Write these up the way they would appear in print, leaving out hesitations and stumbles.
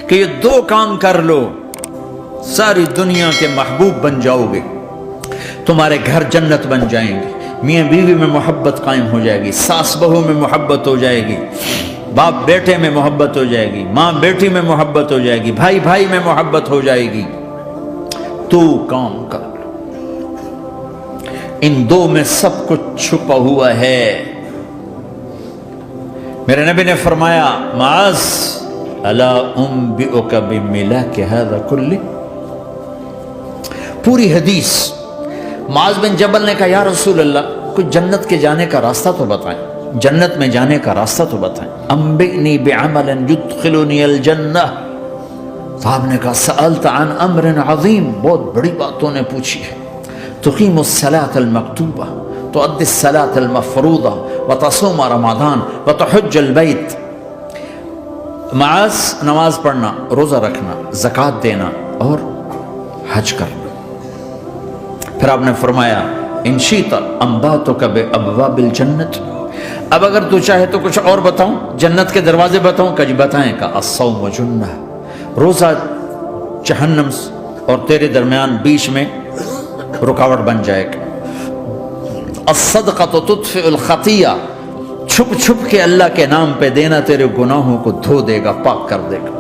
کہ یہ دو کام کر لو ساری دنیا کے محبوب بن جاؤ گے، تمہارے گھر جنت بن جائیں گے، میاں بیوی میں محبت قائم ہو جائے گی، ساس بہو میں محبت ہو جائے گی، باپ بیٹے میں محبت ہو جائے گی، ماں بیٹی میں محبت ہو جائے گی، بھائی بھائی میں محبت ہو جائے گی۔ تو کام کر لو، ان دو میں سب کچھ چھپا ہوا ہے۔ میرے نبی نے فرمایا معاذ الا انبئک بملاک ھذا کلہ، پوری حدیث معاذ بن جبل نے کہا یا رسول اللہ کچھ جنت کے جانے کا راستہ تو بتائیں، جنت میں جانے کا راستہ تو بتائیں، انبئنی بعمل یدخلنی الجنہ۔ صاحب نے کہا سألت عن امر عظیم، بہت بڑی باتوں نے پوچھی ہے، تقیم الصلاة المکتوبہ، تؤدی الصلاة المفروضہ، وتصوم رمضان، وتحج البیت۔ معاذ نماز پڑھنا، روزہ رکھنا، زکوٰۃ دینا اور حج کرنا۔ پھر آپ نے فرمایا ان شئت انبأتک بابواب الجنۃ، اب اگر تو چاہے تو کچھ اور بتاؤں، جنت کے دروازے بتاؤں؟ کہ جی بتائیں۔ کہ الصوم جنہ، روزہ جہنم اور تیرے درمیان بیچ میں رکاوٹ بن جائے گا۔ الصدقۃ تطفئ الخطیہ، چھپ چھپ کے اللہ کے نام پہ دینا تیرے گناہوں کو دھو دے گا، پاک کر دے گا۔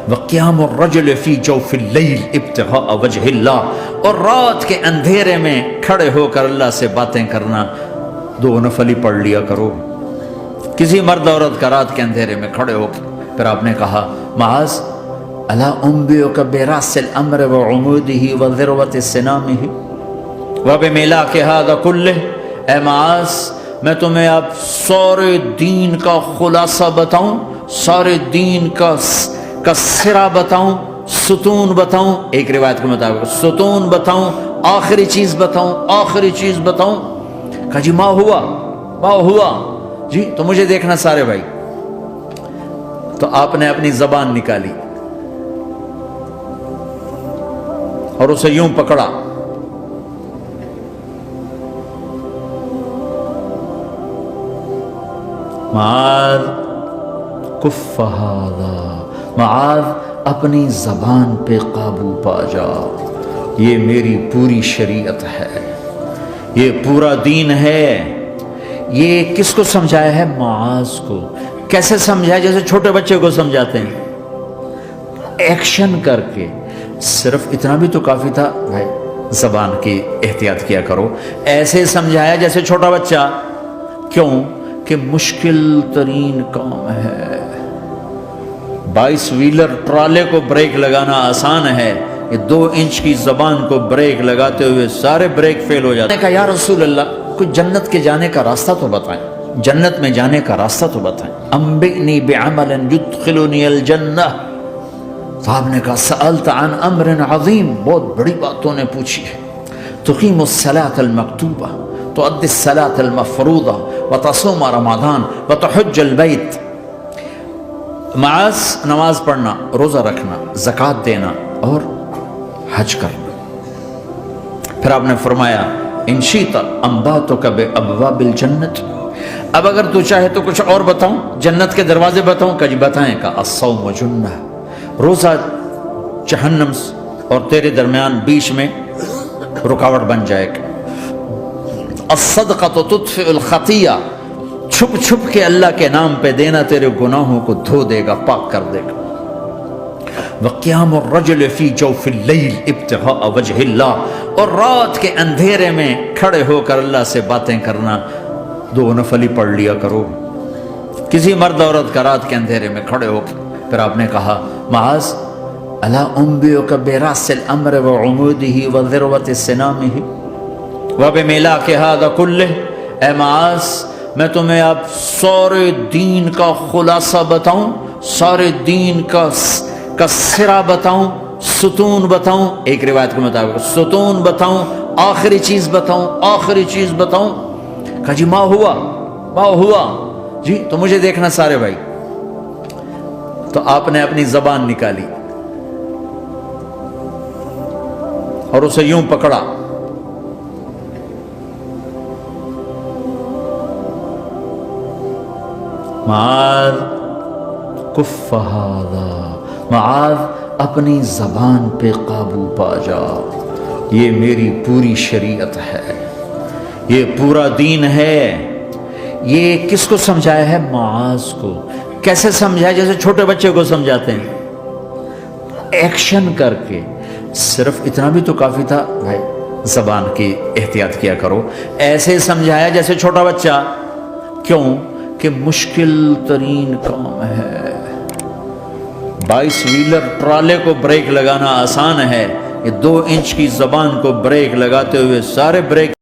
وقیام الرجل فی جوف اللیل ابتغاء وجہ اللہ، اور رات کے اندھیرے میں کھڑے ہو کر اللہ سے باتیں کرنا، دو نفل ہی پڑھ لیا کرو، کسی مرد عورت کا رات کے اندھیرے میں کھڑے ہو کے۔ پھر آپ نے کہا معاذ الا انبئک براس الامر وعمودہ وذروۃ سنامہ وبملاک ھذا کلہ، اے معاذ میں تمہیں اب سارے دین کا خلاصہ بتاؤں، سارے دین کا سرا بتاؤں، ستون بتاؤں، ایک روایت کے مطابق ستون بتاؤں، آخری چیز بتاؤں، آخری چیز بتاؤں؟ کہا جی ما ہوا، ما ہوا؟ جی تو مجھے دیکھنا سارے بھائی۔ تو آپ نے اپنی زبان نکالی اور اسے یوں پکڑا، معاذ کف ھذا، معاذ اپنی زبان پہ قابو پا جا، یہ میری پوری شریعت ہے، یہ پورا دین ہے۔ یہ کس کو سمجھایا ہے؟ معاذ کو۔ کیسے سمجھایا؟ جیسے چھوٹے بچے کو سمجھاتے ہیں، ایکشن کر کے۔ صرف اتنا بھی تو کافی تھا بھائی، زبان کی احتیاط کیا کرو۔ ایسے سمجھایا جیسے چھوٹا بچہ۔ کیوں؟ کہ مشکل ترین کام ہے۔ 22 ویلر ٹرالے کو بریک لگانا آسان ہے، یہ 2 انچ کی زبان کو بریک لگاتے ہوئے سارے بریک فیل ہو جاتے ہیں۔ کہا یا رسول اللہ کچھ جنت کے جانے کا راستہ تو بتائیں، جنت میں جانے کا راستہ تو بتائیں۔ انبئنی بعمل یدخلنی الجنہ۔ صاحب نے کہا سألت عن امر عظیم، بہت بڑی باتوں نے پوچھی ہے، تقیم الصلاة المکتوبہ، تؤدی الصلاة المفروضہ، وتصوم رمضان، وتحج البیت۔ معاذ نماز پڑھنا، روزہ رکھنا، زکوٰۃ دینا اور حج کرنا۔ پھر آپ نے فرمایا ان شئت انبأتک بابواب الجنۃ، اب اگر تو چاہے تو کچھ اور بتاؤں، جنت کے دروازے بتاؤں؟ کہ جی بتائیں۔ کہ الصوم جنہ، روزہ جہنم اور تیرے درمیان بیچ میں رکاوٹ بن جائے گا۔ الصدقۃ تطفئ الخطیہ، چھپ چھپ کے اللہ کے نام پہ دینا تیرے گناہوں کو دھو دے گا، پاک کر دے گا۔ وقیام الرجل فی جوف اللیل ابتغاء وجہ اللہ، اور رات کے اندھیرے میں کھڑے ہو کر اللہ سے باتیں کرنا، 2 نفل ہی پڑھ لیا کرو، کسی مرد عورت کا رات کے اندھیرے میں کھڑے ہو کے۔ پھر آپ نے کہا معاذ الا انبئک براس الامر وعمودہ وذروۃ سنامہ وبملاک ھذا کلہ، اے معاذ میں تمہیں اب سارے دین کا خلاصہ بتاؤں، سارے دین کا سرا بتاؤں، ستون بتاؤں، ایک روایت کے مطابق ستون بتاؤں، آخری چیز بتاؤں، آخری چیز بتاؤں؟ کہا جی ما ہوا، ما ہوا؟ جی تو مجھے دیکھنا سارے بھائی۔ تو آپ نے اپنی زبان نکالی اور اسے یوں پکڑا، معاذ کف ھذا، معاذ اپنی زبان پہ قابو پا جا، یہ میری پوری شریعت ہے، یہ پورا دین ہے۔ یہ کس کو سمجھایا ہے؟ معاذ کو۔ کیسے سمجھایا؟ جیسے چھوٹے بچے کو سمجھاتے ہیں، ایکشن کر کے۔ صرف اتنا بھی تو کافی تھا، بھائی زبان کی احتیاط کیا کرو، ایسے سمجھایا جیسے چھوٹا بچہ۔ کیوں؟ کہ مشکل ترین کام ہے۔ 22 ویلر ٹرالے کو بریک لگانا آسان ہے، یہ 2 انچ کی زبان کو بریک لگاتے ہوئے سارے بریک